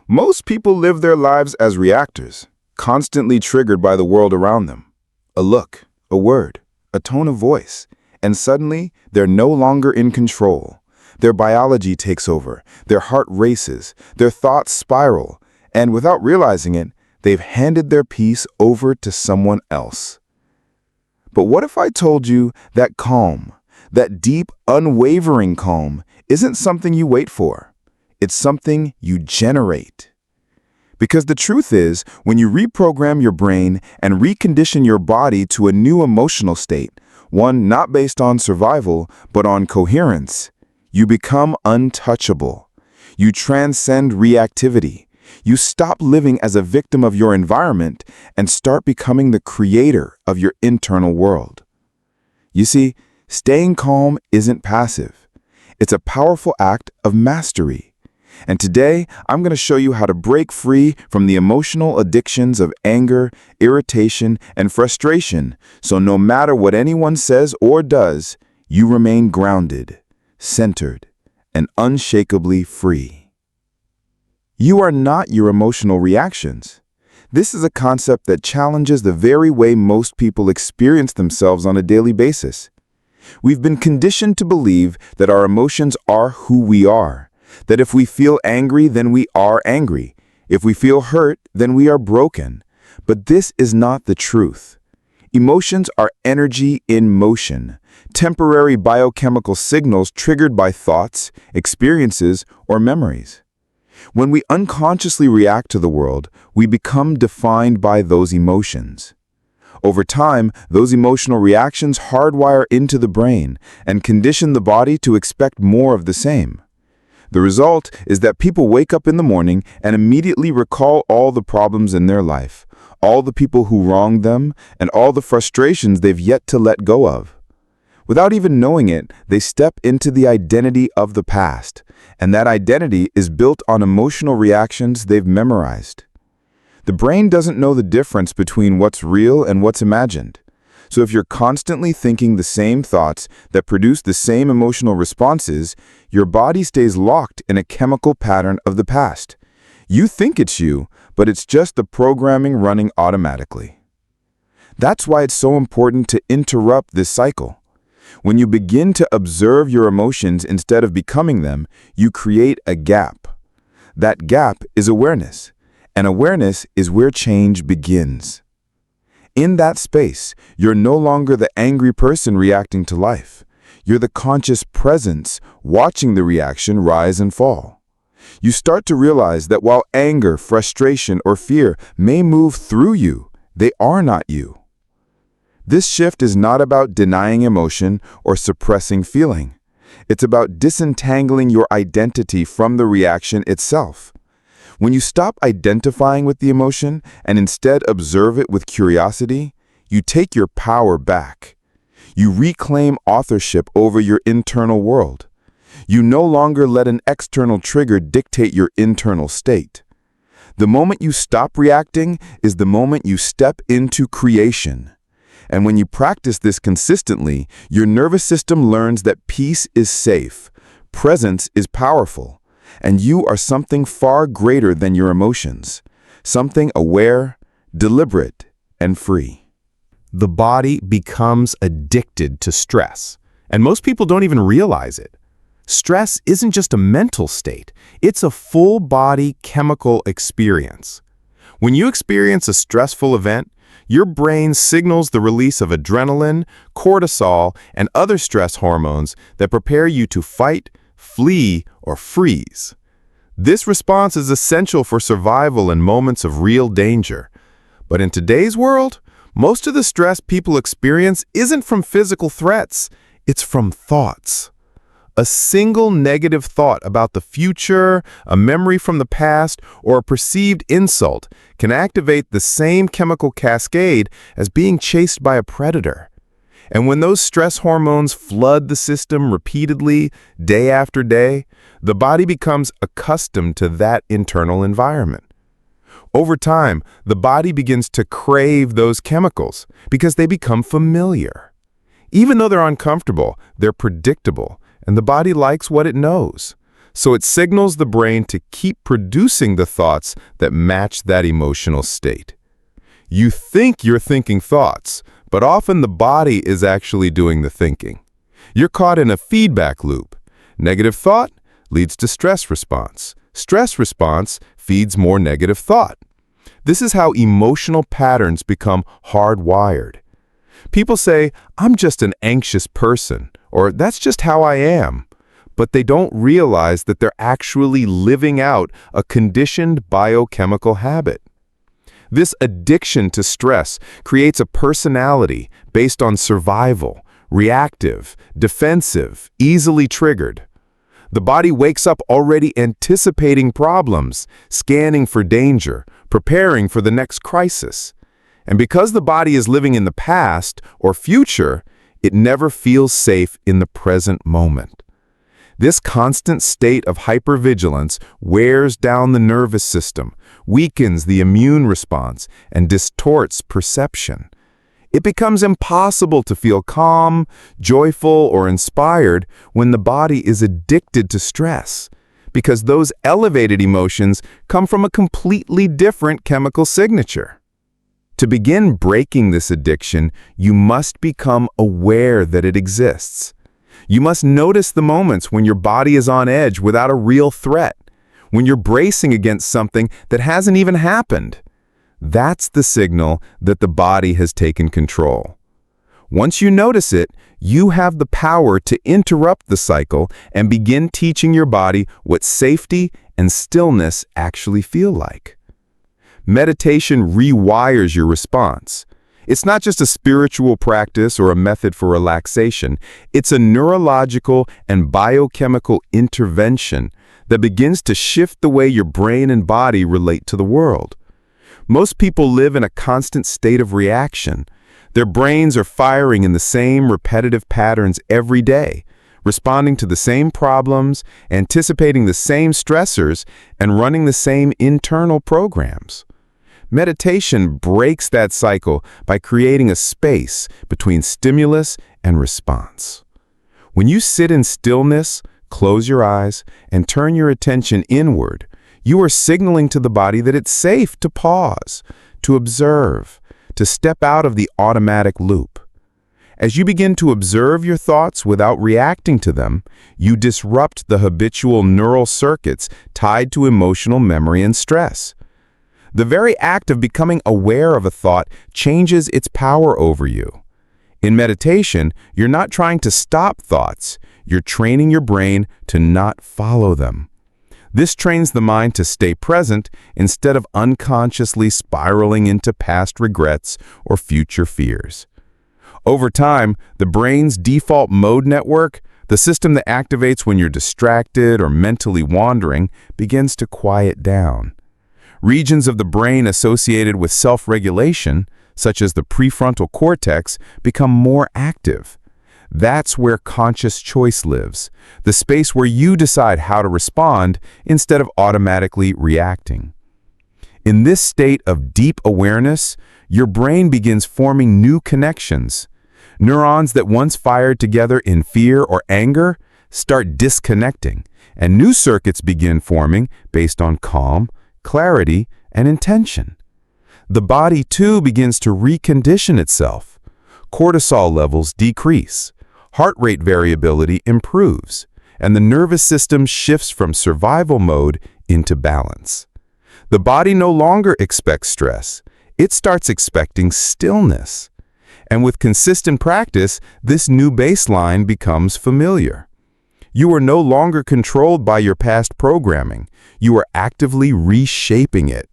Most people live their lives as reactors, constantly triggered by the world around them. A look, a word, a tone of voice, and suddenly they're no longer in control. Their biology takes over, their heart races, their thoughts spiral, and without realizing it, they've handed their peace over to someone else. But what if I told you that calm, that deep, unwavering calm, isn't something you wait for? It's something you generate. Because the truth is, when you reprogram your brain and recondition your body to a new emotional state, one not based on survival, but on coherence, you become untouchable. You transcend reactivity. You stop living as a victim of your environment and start becoming the creator of your internal world. You see, staying calm isn't passive. It's a powerful act of mastery. And today, I'm going to show you how to break free from the emotional addictions of anger, irritation, and frustration, so no matter what anyone says or does, you remain grounded, centered, and unshakably free. You are not your emotional reactions. This is a concept that challenges the very way most people experience themselves on a daily basis. We've been conditioned to believe that our emotions are who we are. That if we feel angry, then we are angry. If we feel hurt, then we are broken. But this is not the truth. Emotions are energy in motion, temporary biochemical signals triggered by thoughts, experiences, or memories. When we unconsciously react to the world, we become defined by those emotions. Over time, those emotional reactions hardwire into the brain and condition the body to expect more of the same. The result is that people wake up in the morning and immediately recall all the problems in their life, all the people who wronged them, and all the frustrations they've yet to let go of. Without even knowing it, they step into the identity of the past, and that identity is built on emotional reactions they've memorized. The brain doesn't know the difference between what's real and what's imagined. So if you're constantly thinking the same thoughts that produce the same emotional responses, your body stays locked in a chemical pattern of the past. You think it's you, but it's just the programming running automatically. That's why it's so important to interrupt this cycle. When you begin to observe your emotions instead of becoming them, you create a gap. That gap is awareness, and awareness is where change begins. In that space, you're no longer the angry person reacting to life. You're the conscious presence watching the reaction rise and fall. You start to realize that while anger, frustration, or fear may move through you, they are not you. This shift is not about denying emotion or suppressing feeling. It's about disentangling your identity from the reaction itself. When you stop identifying with the emotion and instead observe it with curiosity, you take your power back. You reclaim authorship over your internal world. You no longer let an external trigger dictate your internal state. The moment you stop reacting is the moment you step into creation. And when you practice this consistently, your nervous system learns that peace is safe, presence is powerful, and you are something far greater than your emotions, something aware, deliberate, and free. The body becomes addicted to stress, and most people don't even realize it. Stress isn't just a mental state, it's a full-body chemical experience. When you experience a stressful event, your brain signals the release of adrenaline, cortisol, and other stress hormones that prepare you to fight, flee, or freeze. This response is essential for survival in moments of real danger. But in today's world, most of the stress people experience isn't from physical threats, it's from thoughts. A single negative thought about the future, a memory from the past, or a perceived insult can activate the same chemical cascade as being chased by a predator. And when those stress hormones flood the system repeatedly, day after day, the body becomes accustomed to that internal environment. Over time, the body begins to crave those chemicals because they become familiar. Even though they're uncomfortable, they're predictable, and the body likes what it knows. so it signals the brain to keep producing the thoughts that match that emotional state. You think you're thinking thoughts, but often the body is actually doing the thinking. You're caught in a feedback loop. Negative thought leads to stress response. Stress response feeds more negative thought. This is how emotional patterns become hardwired. People say, "I'm just an anxious person," or "that's just how I am." But they don't realize that they're actually living out a conditioned biochemical habit. This addiction to stress creates a personality based on survival, reactive, defensive, easily triggered. The body wakes up already anticipating problems, scanning for danger, preparing for the next crisis. And because the body is living in the past or future, it never feels safe in the present moment. This constant state of hypervigilance wears down the nervous system, weakens the immune response, and distorts perception. It becomes impossible to feel calm, joyful, or inspired when the body is addicted to stress, because those elevated emotions come from a completely different chemical signature. To begin breaking this addiction, you must become aware that it exists. You must notice the moments when your body is on edge without a real threat, when you're bracing against something that hasn't even happened. That's the signal that the body has taken control. Once you notice it, you have the power to interrupt the cycle and begin teaching your body what safety and stillness actually feel like. Meditation rewires your response. It's not just a spiritual practice or a method for relaxation. It's a neurological and biochemical intervention that begins to shift the way your brain and body relate to the world. Most people live in a constant state of reaction. Their brains are firing in the same repetitive patterns every day, responding to the same problems, anticipating the same stressors, and running the same internal programs. Meditation breaks that cycle by creating a space between stimulus and response. When you sit in stillness, close your eyes, and turn your attention inward, you are signaling to the body that it's safe to pause, to observe, to step out of the automatic loop. As you begin to observe your thoughts without reacting to them, you disrupt the habitual neural circuits tied to emotional memory and stress. The very act of becoming aware of a thought changes its power over you. In meditation, you're not trying to stop thoughts. You're training your brain to not follow them. This trains the mind to stay present instead of unconsciously spiraling into past regrets or future fears. Over time, the brain's default mode network, the system that activates when you're distracted or mentally wandering, begins to quiet down. Regions of the brain associated with self-regulation, such as the prefrontal cortex, become more active. That's where conscious choice lives, the space where you decide how to respond instead of automatically reacting. In this state of deep awareness, your brain begins forming new connections. Neurons that once fired together in fear or anger start disconnecting, and new circuits begin forming based on calm, clarity, and intention. The body, too, begins to recondition itself. Cortisol levels decrease, heart rate variability improves, and the nervous system shifts from survival mode into balance. The body no longer expects stress. It starts expecting stillness. And with consistent practice, this new baseline becomes familiar. You are no longer controlled by your past programming. You are actively reshaping it.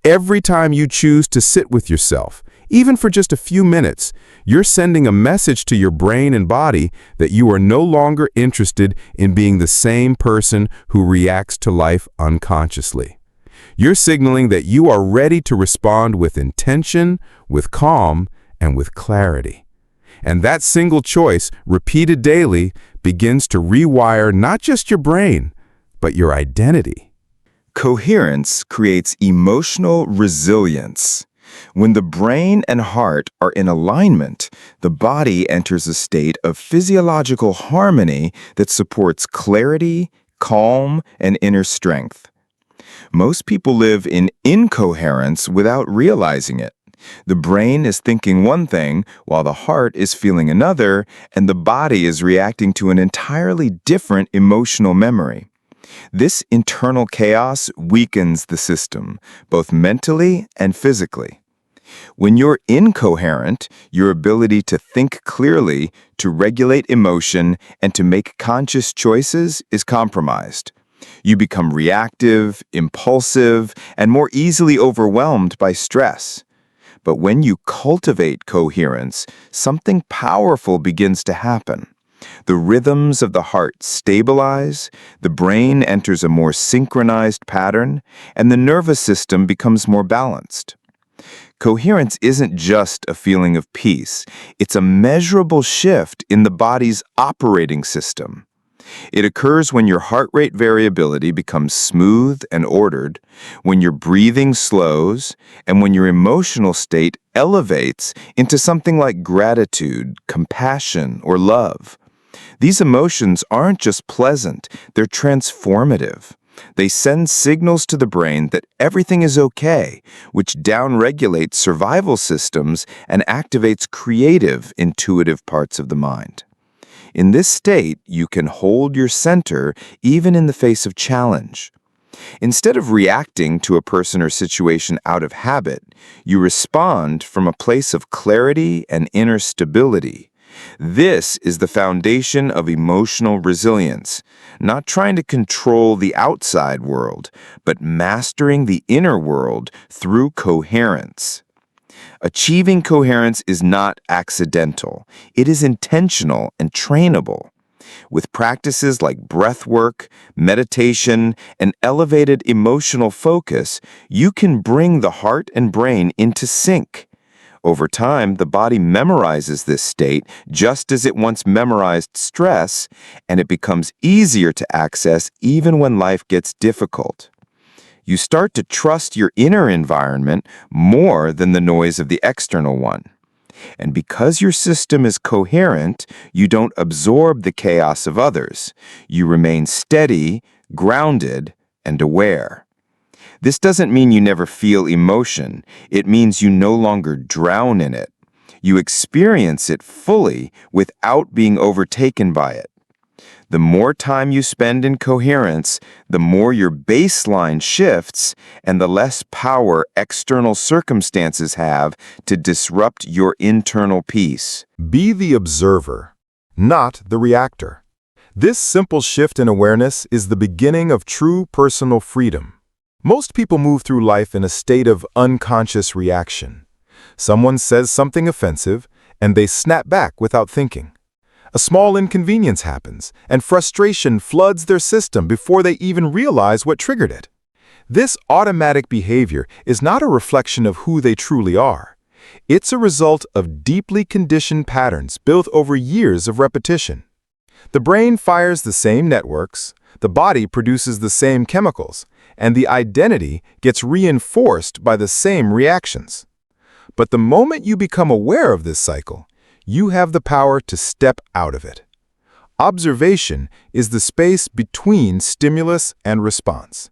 Every time you choose to sit with yourself, even for just a few minutes, you're sending a message to your brain and body that you are no longer interested in being the same person who reacts to life unconsciously. You're signaling that you are ready to respond with intention, with calm, and with clarity. And that single choice, repeated daily, begins to rewire not just your brain, but your identity. Coherence creates emotional resilience. When the brain and heart are in alignment, the body enters a state of physiological harmony that supports clarity, calm, and inner strength. Most people live in incoherence without realizing it. The brain is thinking one thing while the heart is feeling another, and the body is reacting to an entirely different emotional memory. This internal chaos weakens the system, both mentally and physically. When you're incoherent, your ability to think clearly, to regulate emotion, and to make conscious choices is compromised. You become reactive, impulsive, and more easily overwhelmed by stress. But when you cultivate coherence, something powerful begins to happen. The rhythms of the heart stabilize, the brain enters a more synchronized pattern, and the nervous system becomes more balanced. Coherence isn't just a feeling of peace, it's a measurable shift in the body's operating system. It occurs when your heart rate variability becomes smooth and ordered, when your breathing slows, and when your emotional state elevates into something like gratitude, compassion, or love. These emotions aren't just pleasant, they're transformative. They send signals to the brain that everything is okay, which downregulates survival systems and activates creative, intuitive parts of the mind. In this state, you can hold your center even in the face of challenge. Instead of reacting to a person or situation out of habit, you respond from a place of clarity and inner stability. This is the foundation of emotional resilience, not trying to control the outside world, but mastering the inner world through coherence. Achieving coherence is not accidental. It is intentional and trainable. With practices like breath work, meditation, and elevated emotional focus, you can bring the heart and brain into sync. Over time, the body memorizes this state just as it once memorized stress, and it becomes easier to access even when life gets difficult. You start to trust your inner environment more than the noise of the external one. And because your system is coherent, you don't absorb the chaos of others. You remain steady, grounded, and aware. This doesn't mean you never feel emotion. It means you no longer drown in it. You experience it fully without being overtaken by it. The more time you spend in coherence, the more your baseline shifts and the less power external circumstances have to disrupt your internal peace. Be the observer, not the reactor. This simple shift in awareness is the beginning of true personal freedom. Most people move through life in a state of unconscious reaction. Someone says something offensive, and they snap back without thinking. A small inconvenience happens, and frustration floods their system before they even realize what triggered it. This automatic behavior is not a reflection of who they truly are. It's a result of deeply conditioned patterns built over years of repetition. The brain fires the same networks, the body produces the same chemicals, and the identity gets reinforced by the same reactions. But the moment you become aware of this cycle, you have the power to step out of it. Observation is the space between stimulus and response.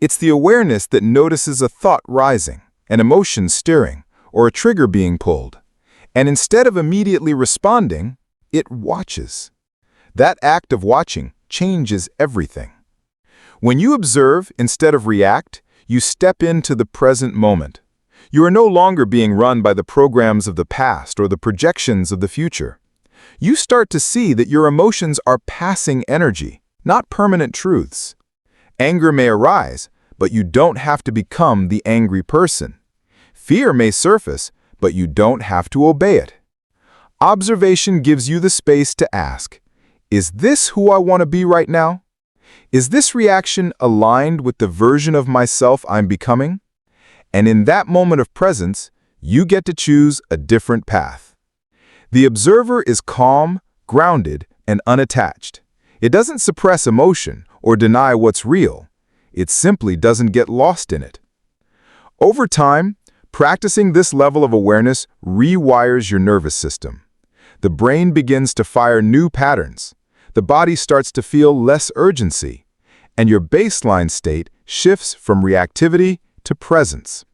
It's the awareness that notices a thought rising, an emotion stirring, or a trigger being pulled. And instead of immediately responding, it watches. That act of watching changes everything. When you observe instead of react, you step into the present moment. You are no longer being run by the programs of the past or the projections of the future. You start to see that your emotions are passing energy, not permanent truths. Anger may arise, but you don't have to become the angry person. Fear may surface, but you don't have to obey it. Observation gives you the space to ask, is this who I want to be right now? Is this reaction aligned with the version of myself I'm becoming? And in that moment of presence, you get to choose a different path. The observer is calm, grounded, and unattached. It doesn't suppress emotion or deny what's real. It simply doesn't get lost in it. Over time, practicing this level of awareness rewires your nervous system. The brain begins to fire new patterns. The body starts to feel less urgency, and your baseline state shifts from reactivity to presence.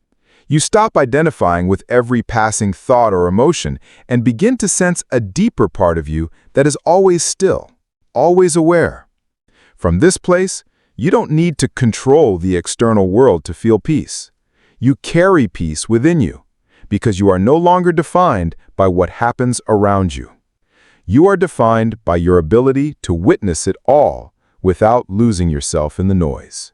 You stop identifying with every passing thought or emotion and begin to sense a deeper part of you that is always still, always aware. From this place, you don't need to control the external world to feel peace. You carry peace within you because you are no longer defined by what happens around you. You are defined by your ability to witness it all without losing yourself in the noise.